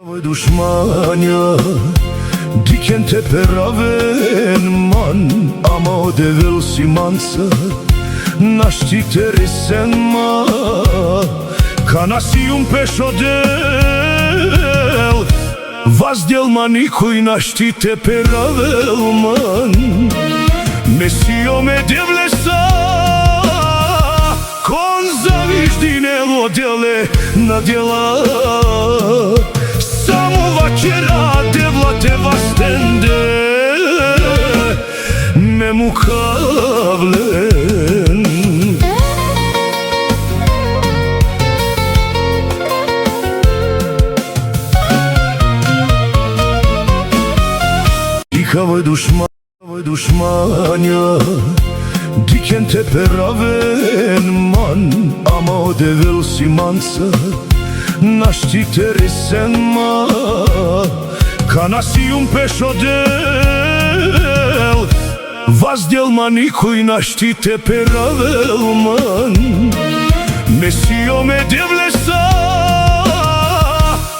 Duşmanya diken teperaven man ama o devil simansa naști teresen ma kanasi un pešodel vazdjel ma nikoj naști teperavel man mesio me devlesa kon zaviždinelo djele na djela samo večera devla te vastende me mukavlen Dikave dušmanja diken teperaven man ama o devil simansa naști teresen ma kanasi un pešodel vazdjel ma nikoj naști teperavel man mesio me devlesa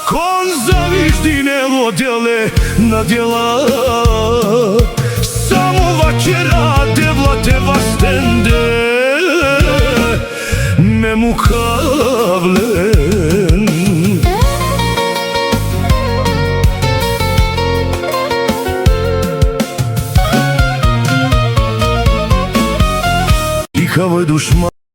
kon zaviždinelo djele na djela samo večera devla te vastende me mukavlen Dikave dušmanja